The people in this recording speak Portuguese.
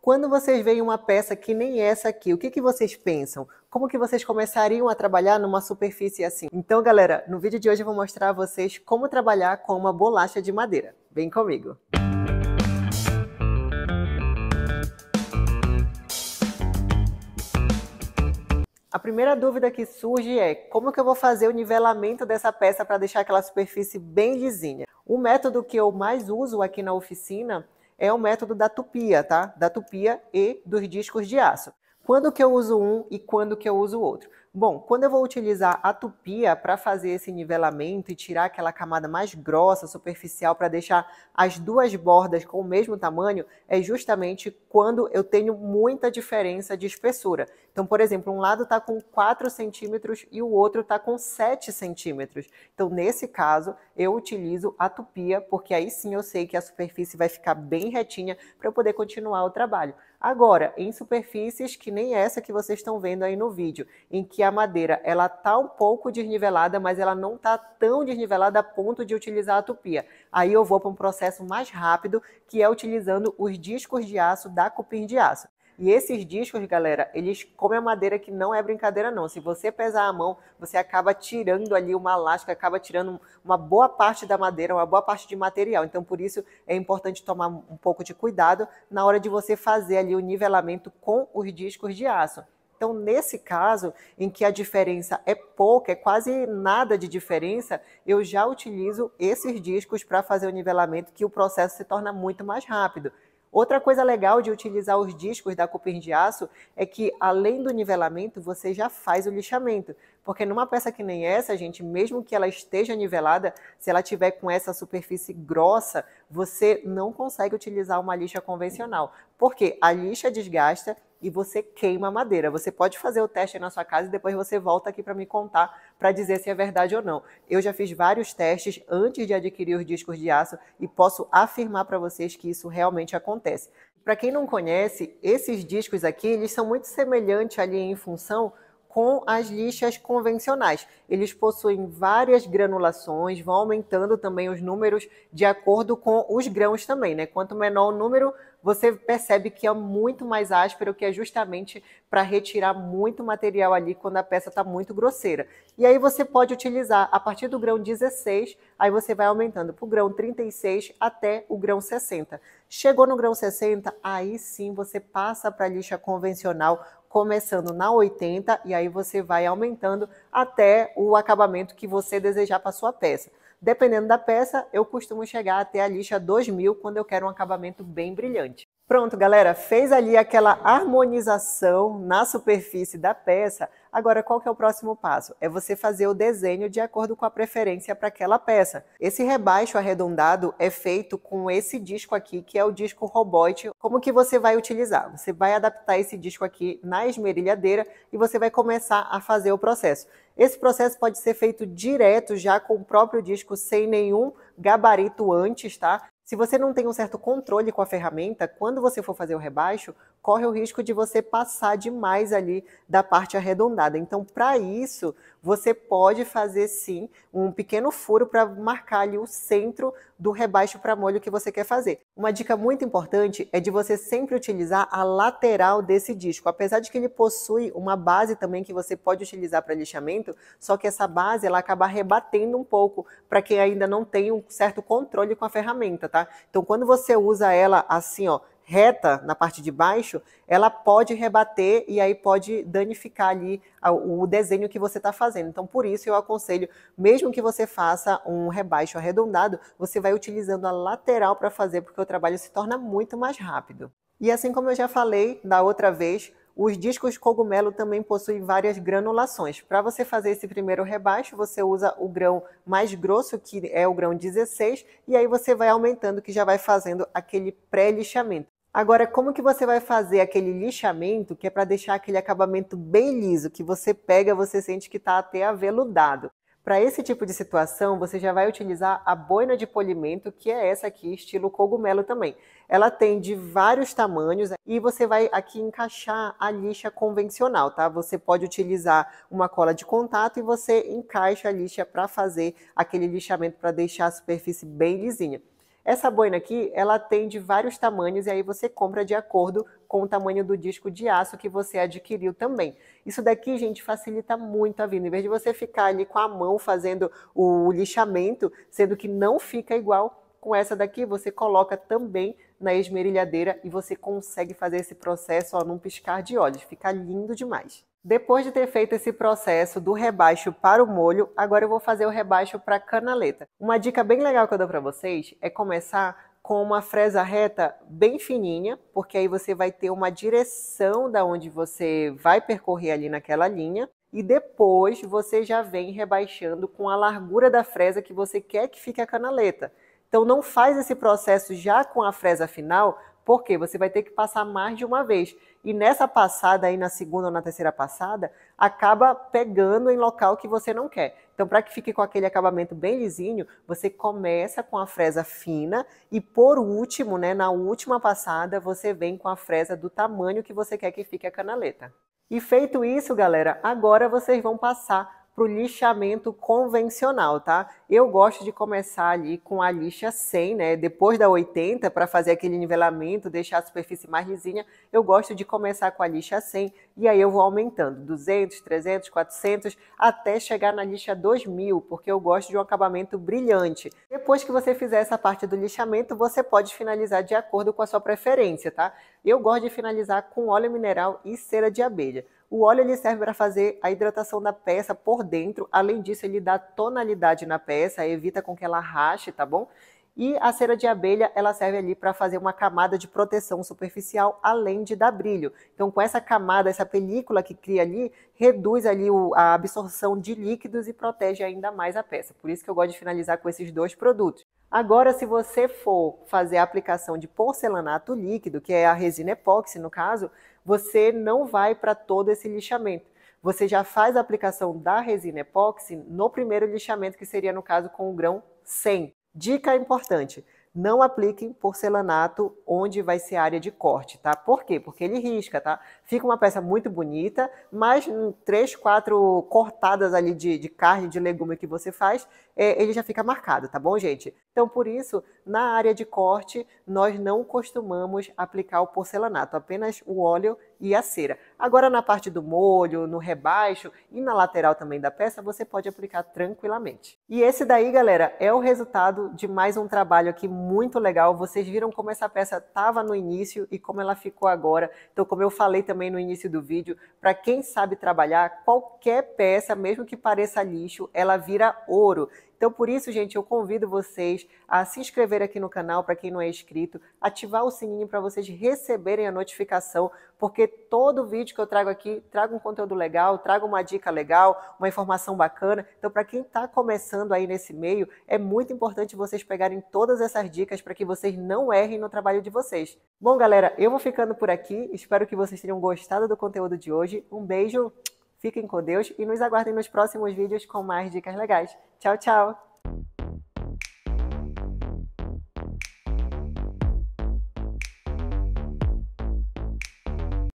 Quando vocês veem uma peça que nem essa aqui, o que vocês pensam? Como que vocês começariam a trabalhar numa superfície assim? Então, galera, no vídeo de hoje eu vou mostrar a vocês como trabalhar com uma bolacha de madeira. Vem comigo! A primeira dúvida que surge é como que eu vou fazer o nivelamento dessa peça para deixar aquela superfície bem lisinha? O método que eu mais uso aqui na oficina é o método da tupia, tá? Da tupia e dos discos de aço. Quando que eu uso um e quando que eu uso o outro? Bom, quando eu vou utilizar a tupia para fazer esse nivelamento e tirar aquela camada mais grossa, superficial, para deixar as duas bordas com o mesmo tamanho, é justamente quando eu tenho muita diferença de espessura. Então, por exemplo, um lado está com 4 centímetros e o outro está com 7 centímetros. Então, nesse caso, eu utilizo a tupia, porque aí sim eu sei que a superfície vai ficar bem retinha para eu poder continuar o trabalho. Agora, em superfícies que nem essa que vocês estão vendo aí no vídeo, em que a madeira ela está um pouco desnivelada, mas ela não está tão desnivelada a ponto de utilizar a tupia. Aí eu vou para um processo mais rápido, que é utilizando os discos de aço da Cupim de Aço. E esses discos, galera, eles comem a madeira que não é brincadeira não. Se você pesar a mão, você acaba tirando ali uma lasca, acaba tirando uma boa parte da madeira, uma boa parte de material. Então, por isso, é importante tomar um pouco de cuidado na hora de você fazer ali o nivelamento com os discos de aço. Então, nesse caso, em que a diferença é pouca, é quase nada de diferença, eu já utilizo esses discos para fazer o nivelamento, que o processo se torna muito mais rápido. Outra coisa legal de utilizar os discos da Cupim de Aço é que, além do nivelamento, você já faz o lixamento. Porque numa peça que nem essa, gente, mesmo que ela esteja nivelada, se ela tiver com essa superfície grossa, você não consegue utilizar uma lixa convencional. Porque a lixa desgasta e você queima a madeira. Você pode fazer o teste aí na sua casa e depois você volta aqui para me contar, para dizer se é verdade ou não. Eu já fiz vários testes antes de adquirir os discos de aço e posso afirmar para vocês que isso realmente acontece. Para quem não conhece, esses discos aqui, eles são muito semelhantes ali em função com as lixas convencionais. Eles possuem várias granulações, vão aumentando também os números de acordo com os grãos também, né? Quanto menor o número, você percebe que é muito mais áspero, que é justamente para retirar muito material ali quando a peça está muito grosseira. E aí você pode utilizar a partir do grão 16, aí você vai aumentando para o grão 36 até o grão 60. Chegou no grão 60, aí sim você passa para a lixa convencional, começando na 80 e aí você vai aumentando até o acabamento que você desejar para sua peça. Dependendo da peça, eu costumo chegar até a lixa 2000 quando eu quero um acabamento bem brilhante. Pronto, galera, fez ali aquela harmonização na superfície da peça. Agora, qual que é o próximo passo? É você fazer o desenho de acordo com a preferência para aquela peça. Esse rebaixo arredondado é feito com esse disco aqui, que é o disco Roboit. Como que você vai utilizar? Você vai adaptar esse disco aqui na esmerilhadeira e você vai começar a fazer o processo. Esse processo pode ser feito direto já com o próprio disco, sem nenhum gabarito antes, tá? Se você não tem um certo controle com a ferramenta, quando você for fazer o rebaixo, corre o risco de você passar demais ali da parte arredondada. Então, para isso, você pode fazer sim um pequeno furo para marcar ali o centro do rebaixo para molho que você quer fazer. Uma dica muito importante é de você sempre utilizar a lateral desse disco. Apesar de que ele possui uma base também que você pode utilizar para lixamento, só que essa base ela acaba rebatendo um pouco para quem ainda não tem um certo controle com a ferramenta, tá? Então, quando você usa ela assim, ó, reta na parte de baixo, ela pode rebater e aí pode danificar ali o desenho que você está fazendo. Então, por isso eu aconselho, mesmo que você faça um rebaixo arredondado, você vai utilizando a lateral para fazer, porque o trabalho se torna muito mais rápido. E assim como eu já falei da outra vez, os discos cogumelo também possuem várias granulações. Para você fazer esse primeiro rebaixo, você usa o grão mais grosso, que é o grão 16, e aí você vai aumentando, que já vai fazendo aquele pré-lixamento. Agora, como que você vai fazer aquele lixamento, que é para deixar aquele acabamento bem liso, que você pega, você sente que está até aveludado? Para esse tipo de situação, você já vai utilizar a boina de polimento, que é essa aqui, estilo cogumelo também. Ela tem de vários tamanhos e você vai aqui encaixar a lixa convencional, tá? Você pode utilizar uma cola de contato e você encaixa a lixa para fazer aquele lixamento, para deixar a superfície bem lisinha. Essa boina aqui, ela tem de vários tamanhos e aí você compra de acordo com o tamanho do disco de aço que você adquiriu também. Isso daqui, gente, facilita muito a vida. Em vez de você ficar ali com a mão fazendo o lixamento, sendo que não fica igual, com essa daqui você coloca também na esmerilhadeira e você consegue fazer esse processo num piscar de olhos. Fica lindo demais. Depois de ter feito esse processo do rebaixo para o molho, agora eu vou fazer o rebaixo para a canaleta. Uma dica bem legal que eu dou para vocês é começar com uma fresa reta bem fininha, porque aí você vai ter uma direção da onde você vai percorrer ali naquela linha, e depois você já vem rebaixando com a largura da fresa que você quer que fique a canaleta. Então não faz esse processo já com a fresa final, porque você vai ter que passar mais de uma vez. E nessa passada aí, na segunda ou na terceira passada, acaba pegando em local que você não quer. Então, para que fique com aquele acabamento bem lisinho, você começa com a fresa fina e, por último, né, na última passada, você vem com a fresa do tamanho que você quer que fique a canaleta. E feito isso, galera, agora vocês vão passar para o lixamento convencional, tá? Eu gosto de começar ali com a lixa 100, né? Depois da 80, para fazer aquele nivelamento, deixar a superfície mais lisinha, eu gosto de começar com a lixa 100 e aí eu vou aumentando 200, 300, 400, até chegar na lixa 2000, porque eu gosto de um acabamento brilhante. Depois que você fizer essa parte do lixamento, você pode finalizar de acordo com a sua preferência, tá? Eu gosto de finalizar com óleo mineral e cera de abelha. O óleo ele serve para fazer a hidratação da peça por dentro, além disso ele dá tonalidade na peça, evita com que ela rache, tá bom? E a cera de abelha, ela serve ali para fazer uma camada de proteção superficial, além de dar brilho. Então com essa camada, essa película que cria ali, reduz ali a absorção de líquidos e protege ainda mais a peça. Por isso que eu gosto de finalizar com esses dois produtos. Agora, se você for fazer a aplicação de porcelanato líquido, que é a resina epóxi no caso, você não vai para todo esse lixamento. Você já faz a aplicação da resina epóxi no primeiro lixamento, que seria no caso com o grão 100. Dica importante, não apliquem porcelanato onde vai ser a área de corte, tá? Por quê? Porque ele risca, tá? Fica uma peça muito bonita, mas 3, 4 cortadas ali de carne, de legume que você faz, ele já fica marcado, tá bom, gente? Então, por isso, na área de corte, nós não costumamos aplicar o porcelanato, apenas o óleo e a cera. Agora, na parte do molho, no rebaixo e na lateral também da peça, você pode aplicar tranquilamente. E esse daí, galera, é o resultado de mais um trabalho aqui muito legal. Vocês viram como essa peça estava no início e como ela ficou agora. Então, como eu falei também no início do vídeo, para quem sabe trabalhar, qualquer peça, mesmo que pareça lixo, ela vira ouro. Então, por isso, gente, eu convido vocês a se inscrever aqui no canal, para quem não é inscrito, ativar o sininho para vocês receberem a notificação, porque todo vídeo que eu trago aqui, trago um conteúdo legal, trago uma dica legal, uma informação bacana. Então, para quem está começando aí nesse meio, é muito importante vocês pegarem todas essas dicas para que vocês não errem no trabalho de vocês. Bom, galera, eu vou ficando por aqui. Espero que vocês tenham gostado do conteúdo de hoje. Um beijo! Fiquem com Deus e nos aguardem nos próximos vídeos com mais dicas legais. Tchau, tchau!